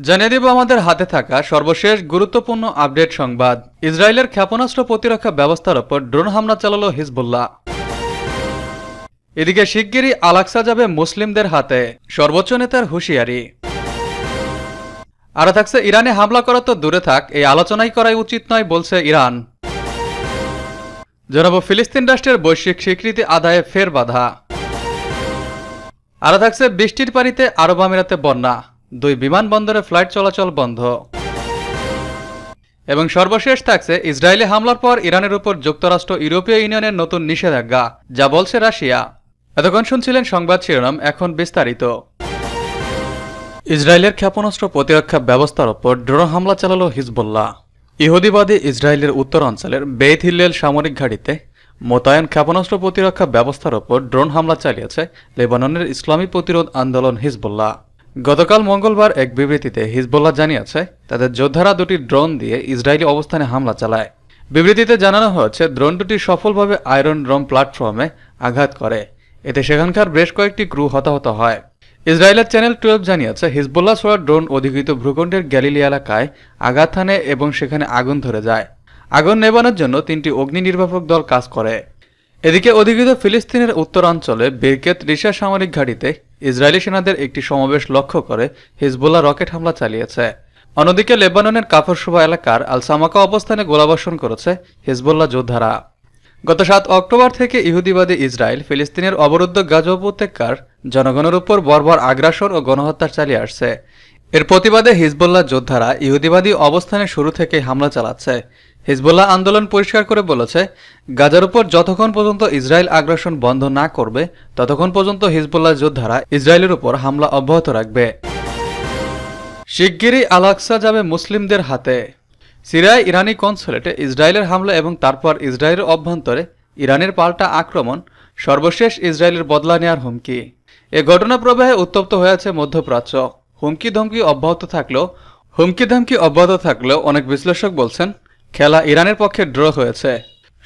জানিয়ে দেব আমাদের হাতে থাকা সর্বশেষ গুরুত্বপূর্ণ আপডেট সংবাদ। ইসরায়েলের ক্ষেপণাস্ত্র প্রতিরক্ষা ব্যবস্থার ওপর ড্রোন হামলা চালালো হিজবুল্লাহ। এদিকে শিগগিরই আল-আকসা যাবে মুসলিমদের হাতে, সর্বোচ্চ নেতার হুঁশিয়ারি। আর থাকছে ইরানে হামলা করা তো দূরে থাক, এই আলোচনাই করাই উচিত নয় বলছে ইরান। জানাবো ফিলিস্তিন রাষ্ট্রের বৈশ্বিক স্বীকৃতি আদায়ে ফের বাধা। আর থাকছে বৃষ্টির পানিতে আরব আমিরাতে বন্যা, 2 বিমানবন্দরে ফ্লাইট চলাচল বন্ধ। এবং সর্বশেষ থাকছে ইসরায়েলি হামলার পর ইরানের উপর যুক্তরাষ্ট্র ইউরোপীয় ইউনিয়নের নতুন নিষেধাজ্ঞা, যা বলছে রাশিয়া। এতক্ষণ শুনছিলেন সংবাদ শিরোনাম, এখন বিস্তারিত। ইসরায়েলের ক্ষেপণাস্ত্র প্রতিরক্ষা ব্যবস্থার ওপর ড্রোন হামলা চালালো হিজবুল্লাহ। ইহুদিবাদী ইসরায়েলের উত্তরাঞ্চলের বেইত হিল্লেল সামরিক ঘাঁটিতে মোতায়েন ক্ষেপণাস্ত্র প্রতিরক্ষা ব্যবস্থার ওপর ড্রোন হামলা চালিয়েছে লেবাননের ইসলামী প্রতিরোধ আন্দোলন হিজবুল্লাহ। গতকাল মঙ্গলবার এক বিবৃতিতে হিজবুল্লাহ জানিয়েছে তাদের যোদ্ধারা 2টি ড্রোন দিয়ে ইসরায়েলি অবস্থানে হামলা চালায়। বিবৃতিতে জানানো হয়েছে ড্রোন দুটি সফলভাবে আয়রন ড্রোম প্ল্যাটফর্মে আঘাত করে, এতে সেখানকার বেশ কয়েকটি ক্রু হতাহত হয়। ইসরায়েলের চ্যানেল 12 জানিয়েছে হিজবুল্লাহ ছোড়া ড্রোন অধিকৃত ভূখণ্ডের গ্যালিলি এলাকায় আঘাত হানে এবং সেখানে আগুন ধরে যায়। আগুন নেবানোর জন্য 3টি অগ্নি নির্বাপক দল কাজ করে। এদিকে অধিকৃত ফিলিস্তিনের উত্তরাঞ্চলে বিরকেত রিশা সামরিক ঘাঁটিতে ইসরায়েলি সেনাদের একটি সমাবেশ লক্ষ্য করে হিজবুল্লাহ রকেট হামলা চালিয়েছে। অন্যদিকে লেবাননের কাফরসুবা এলাকার আল সামাকা অবস্থানে গোলাবর্ষণ করেছে হিজবুল্লাহ যোদ্ধারা। গত 7 অক্টোবর থেকে ইহুদিবাদী ইসরায়েল ফিলিস্তিনের অবরুদ্ধ গাজা উপত্যকার জনগণের উপর বর্বর আগ্রাসন ও গণহত্যা চালিয়ে আসছে। এর প্রতিবাদে হিজবুল্লাহ যোদ্ধারা ইহুদিবাদী অবস্থানে শুরু থেকে হামলা চালাচ্ছে। হিজবুল্লাহ আন্দোলন পরিষ্কার করে বলেছে, গাজার উপর যতক্ষণ পর্যন্ত ইসরায়েল আগ্রাসন বন্ধ না করবে ততক্ষণ পর্যন্ত হিজবুল্লাহ যোদ্ধারা ইসরায়েলের উপর হামলা অব্যাহত রাখবে। শিগগিরই আল-আকসা যাবে মুসলিমদের হাতে। সিরিয়ায় ইরানি কনসুলেটে ইসরায়েলের হামলা এবং তারপর ইসরায়েলের অভ্যন্তরে ইরানের পাল্টা আক্রমণ, সর্বশেষ ইসরায়েলের বদলা নেওয়ার হুমকি। এ ঘটনা প্রবাহে উত্তপ্ত হয়েছে মধ্যপ্রাচ্য। হুমকি ধমকি অব্যাহত থাকলেও অনেক বিশ্লেষক বলছেন খেলা ইরানের পক্ষে ড্র হয়েছে।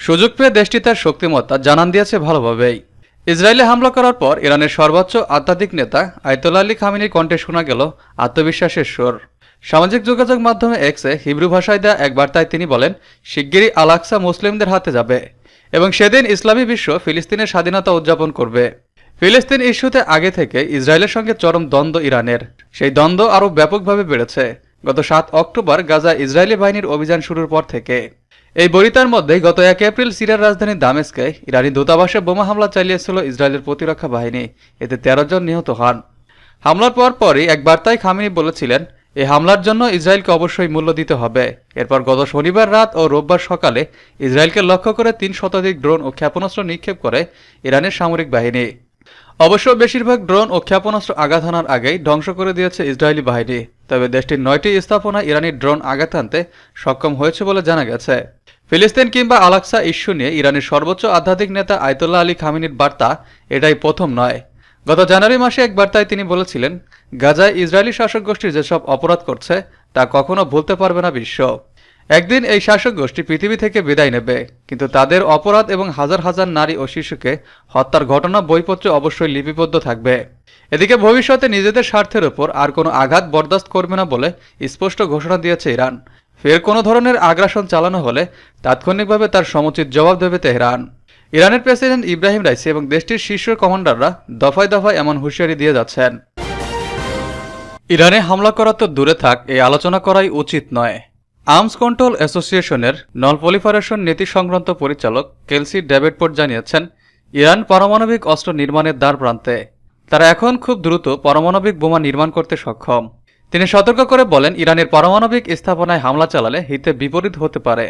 সুযোগ পেয়ে দেশটি তার শক্তিমত্তা জানান দিয়েছে ভালোভাবেই। ইসরায়েলে হামলা করার পর ইরানের সর্বোচ্চ আধ্যাত্মিক নেতা আয়াতুল্লাহ আলী খামেনির কণ্ঠে শোনা গেল আত্মবিশ্বাসের সুর। সামাজিক যোগাযোগ মাধ্যমে এক্সে হিব্রু ভাষায় দেয়া এক বার্তায় তিনি বলেন, শিগগিরই আল-আকসা মুসলিমদের হাতে যাবে এবং সেদিন ইসলামী বিশ্ব ফিলিস্তিনের স্বাধীনতা উদযাপন করবে। ফিলিস্তিন ইস্যুতে আগে থেকে ইসরায়েলের সঙ্গে চরম দ্বন্দ্ব ইরানের। সেই দ্বন্দ্ব আরও ব্যাপকভাবে বেড়েছে গত 7 অক্টোবর গাজা ইসরায়েলি বাহিনীর অভিযান শুরুর পর থেকে। এই বরিতার মধ্যেই গত 1 এপ্রিল সিরিয়ার রাজধানী দামেস্কে ইরানি দূতাবাসে বোমা হামলা চালিয়েছিল ইসরায়েলের প্রতিরক্ষা বাহিনী। এতে 13 জন নিহত হন। হামলার পরই এক বার্তায় খামেনি বলেছিলেন, এই হামলার জন্য ইসরায়েলকে অবশ্যই মূল্য দিতে হবে। এরপর গত শনিবার রাত ও রোববার সকালে ইসরায়েলকে লক্ষ্য করে 3 শতাধিক ড্রোন ও ক্ষেপণাস্ত্র নিক্ষেপ করে ইরানের সামরিক বাহিনী। অবশ্য বেশিরভাগ ড্রোন ও ক্ষেপণাস্ত্র আঘাত হানার আগেই ধ্বংস করে দিয়েছে ইসরায়েলি বাহিনী। তবে দেশটির 9টি স্থাপনায় ইরানি ড্রোন আঘাত হানতে সক্ষম হয়েছে বলে জানা গেছে। ফিলিস্তিন কিংবা আল-আকসা ইস্যু নিয়ে ইরানের সর্বোচ্চ আধ্যাত্মিক নেতা আয়াতুল্লাহ আলী খামেনির বার্তা এটাই প্রথম নয়। গত জানুয়ারি মাসে এক বার্তায় তিনি বলেছিলেন, গাজায় ইসরায়েলি শাসক গোষ্ঠী যেসব অপরাধ করছে তা কখনো ভুলতে পারবে না বিশ্ব। একদিন এই শাসক গোষ্ঠী পৃথিবী থেকে বিদায় নেবে, কিন্তু তাদের অপরাধ এবং হাজার হাজার নারী ও শিশুকে হত্যার ঘটনা বইপত্রে অবশ্যই লিপিবদ্ধ থাকবে। এদিকে ভবিষ্যতে নিজেদের স্বার্থের উপর আর কোনো আঘাত বরদাস্ত করবে না বলে স্পষ্ট ঘোষণা দিয়েছে ইরান। ফের কোনো ধরনের আগ্রাসন চালানো হলে তাৎক্ষণিকভাবে তার সমুচিত জবাব দেবে তেহরান। ইরানের প্রেসিডেন্ট ইব্রাহিম রাইসি এবং দেশটির শীর্ষ কমান্ডাররা দফায় দফায় এমন হুঁশিয়ারি দিয়ে যাচ্ছেন। ইরানে হামলা করা তো দূরে থাক, এই আলোচনা করাই উচিত নয়। আর্মস কন্ট্রোল অ্যাসোসিয়েশনের নন পলিফারেশন নীতি সংক্রান্ত পরিচালক কেলসি ডেভেডপোর্ট জানিয়েছেন, ইরান পারমাণবিক অস্ত্র নির্মাণের দ্বার প্রান্তে। তারা এখন খুব দ্রুত পারমাণবিক বোমা নির্মাণ করতে সক্ষম। তিনি সতর্ক করে বলেন, ইরানের পারমাণবিক স্থাপনায় হামলা চালালে হিতে বিপরীত হতে পারে।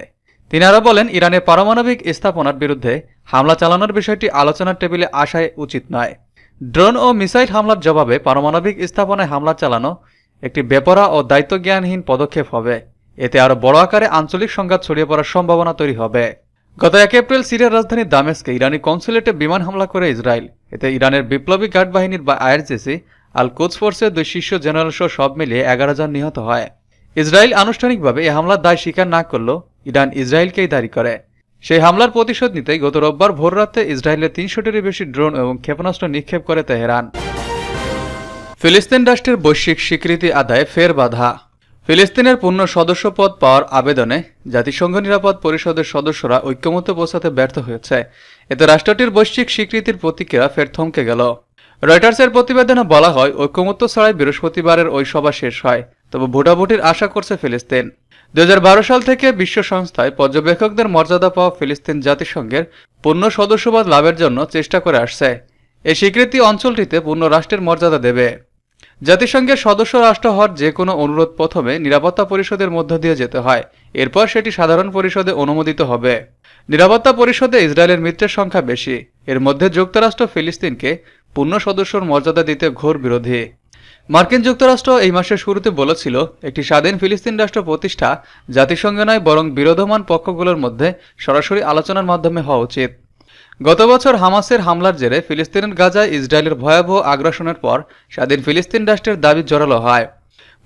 তিনি আরও বলেন, ইরানের পারমাণবিক স্থাপনার বিরুদ্ধে হামলা চালানোর বিষয়টি আলোচনার টেবিলে আসাই উচিত নয়। ড্রোন ও মিসাইল হামলার জবাবে পারমাণবিক স্থাপনায় হামলা চালানো একটি বেপরা ও দায়িত্বজ্ঞানহীন পদক্ষেপ হবে। এতে আরও বড় আকারে আঞ্চলিক সংঘাত ছড়িয়ে পড়ার সম্ভাবনা তৈরি হবে। গত 1 এপ্রিল সিরিয়ার রাজধানী দামেস্কে ইরানি কনসুলেটে বিমান হামলা করে ইসরায়েল। এতে ইরানের বিপ্লবী গার্ড বাহিনীর বা আইআরজিসি, আল কুদস ফোর্সের 2 শীর্ষ জেনারেল সহ সব মিলিয়ে 11 জন নিহত হয়। ইসরায়েল আনুষ্ঠানিকভাবে এই হামলার দায় স্বীকার না করলেও ইরান ইসরায়েলকেই দায়ী করে। সেই হামলার প্রতিশোধ নিতে গত রোববার ভোররাতে ইসরায়েলের 300টিরও বেশি ড্রোন এবং ক্ষেপণাস্ত্র নিক্ষেপ করে তেহরান। ফিলিস্তিন রাষ্ট্রের বৈশ্বিক স্বীকৃতি আদায়ে ফের বাধা। ফিলিস্তিনের পূর্ণ সদস্যপদ পাওয়ার আবেদনে জাতিসংঘ নিরাপদ পরিষদের সদস্যরা ঐক্যমত্যে পৌঁছাতে ব্যর্থ হয়েছে। এতে রাষ্ট্রটির বৈশ্বিক স্বীকৃতির প্রতিক্রিয়া ফের থমকে গেল। রয়টার্সের প্রতিবেদনে বলা হয়, ঐক্যমত্য ছাড়াই বৃহস্পতিবারের ওই সভা শেষ হয়। তবে ভোটাভুটির আশা করছে ফিলিস্তিন। 2012 সাল থেকে বিশ্ব সংস্থায় পর্যবেক্ষকদের মর্যাদা পাওয়া ফিলিস্তিন জাতিসংঘের পূর্ণ সদস্যপদ লাভের জন্য চেষ্টা করে আসছে। এই স্বীকৃতি অঞ্চলটিতে পূর্ণ রাষ্ট্রের মর্যাদা দেবে। জাতিসংঘের সদস্য রাষ্ট্র হওয়ার যে কোনো অনুরোধ প্রথমে নিরাপত্তা পরিষদের মধ্য দিয়ে যেতে হয়, এরপর সেটি সাধারণ পরিষদে অনুমোদিত হবে। নিরাপত্তা পরিষদে ইসরায়েলের মিত্রের সংখ্যা বেশি। এর মধ্যে যুক্তরাষ্ট্র ফিলিস্তিনকে পূর্ণ সদস্যর মর্যাদা দিতে ঘোর বিরোধী। মার্কিন যুক্তরাষ্ট্র এই মাসের শুরুতে বলেছিল, একটি স্বাধীন ফিলিস্তিন রাষ্ট্র প্রতিষ্ঠা জাতিসংঘে নয় বরং বিরোধমান পক্ষগুলোর মধ্যে সরাসরি আলোচনার মাধ্যমে হওয়া উচিত। গত বছর হামাসের হামলার জেরে ফিলিস্তিনের গাজায় ইসরায়েলের ভয়াবহ আগ্রাসনের পর স্বাধীন ফিলিস্তিন রাষ্ট্রের দাবি জোরালো হয়।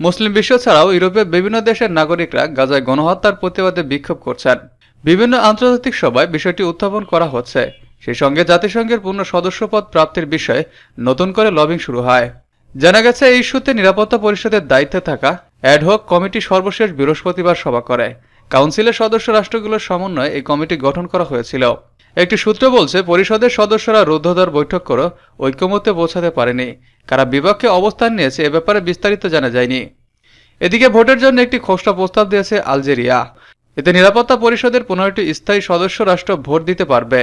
মুসলিম বিশ্ব ছাড়াও ইউরোপের বিভিন্ন দেশের নাগরিকরা গাজায় গণহত্যার প্রতিবাদে বিক্ষোভ করছেন। বিভিন্ন আন্তর্জাতিক সভায় বিষয়টি উত্থাপন করা হচ্ছে। সেই সঙ্গে জাতিসংঘের পূর্ণ সদস্যপদ প্রাপ্তির বিষয়ে নতুন করে লবিং শুরু হয়। জানা গেছে, এই ইস্যুতে নিরাপত্তা পরিষদের দায়িত্বে থাকা অ্যাডহক কমিটি সর্বশেষ বৃহস্পতিবার সভা করে। কাউন্সিলের সদস্য রাষ্ট্রগুলোর সমন্বয়ে এই কমিটি গঠন করা হয়েছিল। একটি সূত্র বলছে, পরিষদের সদস্যরা রুদ্ধদ্বার বৈঠক করে ঐক্যমত্যে পৌঁছাতে পারেনি। কারা বিপক্ষে অবস্থান নিয়েছে এ ব্যাপারে বিস্তারিত জানা যায়নি। এদিকে ভোটের জন্য একটি খসড়া প্রস্তাব দিয়েছে আলজেরিয়া। এতে নিরাপত্তা পরিষদের 15টি স্থায়ী সদস্য রাষ্ট্র ভোট দিতে পারবে।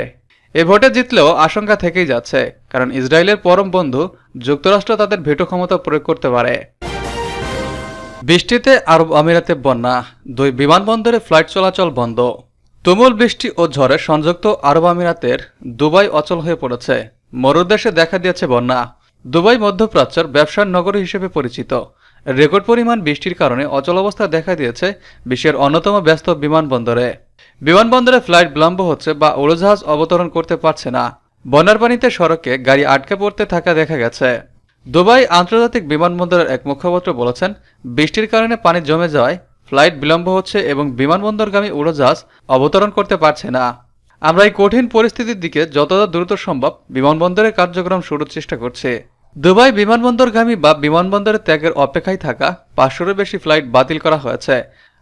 এ ভোটে জিতলেও আশঙ্কা থেকেই যাচ্ছে, কারণ ইসরায়েলের পরম বন্ধু যুক্তরাষ্ট্র তাদের ভেটো ক্ষমতা প্রয়োগ করতে পারে। বৃষ্টিতে আরব আমিরাতে বন্যা, 2 বিমানবন্দরে ফ্লাইট চলাচল বন্ধ। তুমুল বৃষ্টি ও ঝড়ে সংযুক্ত আরব আমিরাতের দুবাই অচল হয়ে পড়েছে। মরুদেশে দেখা দিয়েছে বন্যা। দুবাই মধ্যপ্রাচ্যের ব্যবসার নগরী হিসেবে পরিচিত। রেকর্ড পরিমাণ বৃষ্টির কারণে অচল অবস্থা দেখা দিয়েছে বিশ্বের অন্যতম ব্যস্ত বিমানবন্দরে। বিমানবন্দরে ফ্লাইট বিলম্ব হচ্ছে বা উড়োজাহাজ অবতরণ করতে পারছে না। বন্যার পানিতে সড়কে গাড়ি আটকে পড়তে থাকা দেখা গেছে। দুবাই আন্তর্জাতিক বিমানবন্দরের এক মুখপাত্র বলেছেন, বৃষ্টির কারণে পানি জমে যাওয়ায় ফ্লাইট বিলম্ব হচ্ছে এবং বিমানবন্দরগামী উড়োজাহাজ অবতরণ করতে পারছে না। আমরা এই কঠিন পরিস্থিতির দিকে যতটা দ্রুত সম্ভব বিমানবন্দরের কার্যক্রম শুরুর চেষ্টা করছি। দুবাই বিমানবন্দরগামী বা বিমানবন্দরে ত্যাগের অপেক্ষায় থাকা 500-এরও বেশি ফ্লাইট বাতিল করা হয়েছে।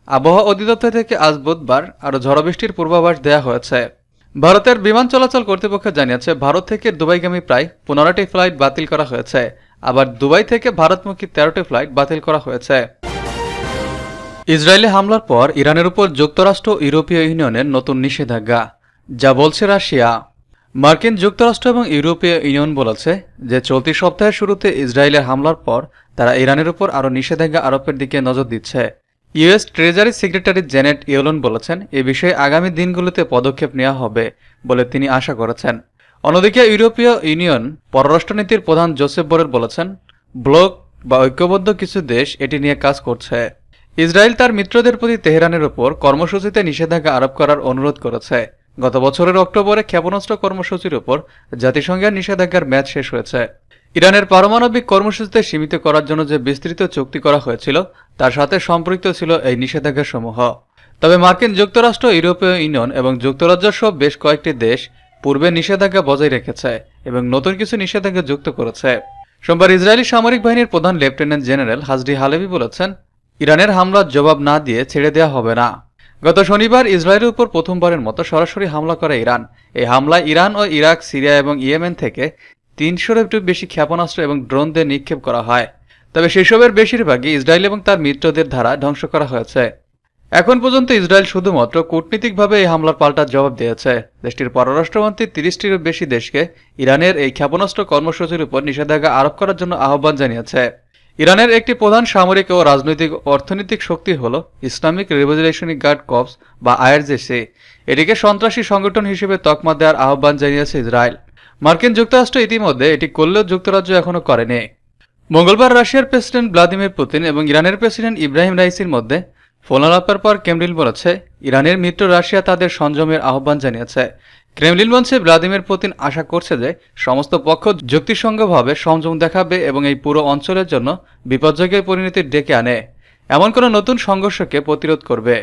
আবহাওয়া অধিদপ্তর থেকে আজ বুধবার আরও ঝড় বৃষ্টির পূর্বাভাস দেওয়া হয়েছে। ভারতের বিমান চলাচল কর্তৃপক্ষ জানিয়েছে, ভারত থেকে দুবাইগামী প্রায় 15টি ফ্লাইট বাতিল করা হয়েছে। আবার দুবাই থেকে ভারতমুখী 13টি ফ্লাইট বাতিল করা হয়েছে। ইসরায়েলে হামলার পর ইরানের উপর যুক্তরাষ্ট্র ও ইউরোপীয় ইউনিয়নের নতুন নিষেধাজ্ঞা, যা বলছে রাশিয়া। মার্কিন যুক্তরাষ্ট্র এবং ইউরোপীয় ইউনিয়ন বলেছে যে চলতি সপ্তাহের শুরুতে ইসরায়েলের হামলার পর তারা ইরানের উপর আরও নিষেধাজ্ঞা আরোপের দিকে নজর দিচ্ছে। ইউএস ট্রেজারি সেক্রেটারি জেনেট ইয়েলেন বলেছেন, এ বিষয়ে আগামী দিনগুলোতে পদক্ষেপ নেওয়া হবে বলে তিনি আশা করেছেন। অন্যদিকে ইউরোপীয় ইউনিয়ন পররাষ্ট্রনীতির প্রধান জোসেফ বোরেল বলেছেন, ব্লক বা ঐক্যবদ্ধ কিছু দেশ এটি নিয়ে কাজ করছে। ইসরায়েল তার মিত্রদের প্রতি তেহরানের উপর কর্মসূচিতে নিষেধাজ্ঞা আরোপ করার অনুরোধ করেছে। গত বছরের অক্টোবরে ক্ষেপণাস্ত্র কর্মসূচির উপর জাতিসংঘের নিষেধাজ্ঞার মেয়াদ শেষ হয়েছে। ইরানের পারমাণবিক কর্মসূচিতে সীমিত করার জন্য যে বিস্তৃত চুক্তি করা হয়েছিল তার সাথে সম্পৃক্ত ছিল এই নিষেধাজ্ঞাসমূহ। তবে মার্কিন যুক্তরাষ্ট্র, ইউরোপীয় ইউনিয়ন এবং যুক্তরাজ্য সহ বেশ কয়েকটি দেশ পূর্বে নিষেধাজ্ঞা বজায় রেখেছে এবং নতুন কিছু নিষেধাজ্ঞা যুক্ত করেছে। সোমবার ইসরায়েলি সামরিক বাহিনীর প্রধান লেফটেন্যান্ট জেনারেল হাজরি হালেভি বলেছেন, ইরানের হামলার জবাব না দিয়ে ছেড়ে দেওয়া হবে না। গত শনিবার ইসরায়েলের উপর প্রথমবারের মতো সরাসরি হামলা করে ইরান। এই হামলায় ইরান ও ইরাক, সিরিয়া এবং ইয়েমেন থেকে 300-এরও বেশি ক্ষেপণাস্ত্র এবং ড্রোন দিয়ে নিক্ষেপ করা হয়। তবে সেসবের বেশিরভাগই ইসরায়েল এবং তার মিত্রদের দ্বারা ধ্বংস করা হয়েছে। এখন পর্যন্ত ইসরায়েল শুধুমাত্র কূটনীতিকভাবে এই হামলার পাল্টা জবাব দিয়েছে। দেশটির পররাষ্ট্রমন্ত্রী 30টিরও বেশি দেশকে ইরানের এই ক্ষেপণাস্ত্র কর্মসূচির উপর নিষেধাজ্ঞা আরোপ করার জন্য আহ্বান জানিয়েছে। ইরানের একটি প্রধান সামরিক ও রাজনৈতিক অর্থনৈতিক শক্তি হল ইসলামিক রিভলিউশনারি গার্ড কর্পস বা আইআরজিসি। এটিকে সন্ত্রাসী সংগঠন হিসেবে তকমা দেওয়ার আহ্বান জানিয়েছে ইসরায়েল। মার্কিন যুক্তরাষ্ট্র ইতিমধ্যে এটি করলেও যুক্তরাজ্য এখনও করেনি। মঙ্গলবার রাশিয়ার প্রেসিডেন্ট ভ্লাদিমির পুতিন এবং ইরানের প্রেসিডেন্ট ইব্রাহিম রাইসির মধ্যে ফোন আলাপের পর ক্রেমলিন বলেছে, ইরানের মিত্র রাশিয়া তাদের সংযমের আহ্বান জানিয়েছে। ক্রেমলিন বলছে, ভ্লাদিমির পুতিন আশা করছে যে সমস্ত পক্ষ যুক্তিসঙ্গতভাবে সংযম দেখাবে এবং এই পুরো অঞ্চলের জন্য বিপর্যয়ের পরিণতি ডেকে আনে, এমন কোনো নতুন সংঘর্ষকে প্রতিরোধ করবে।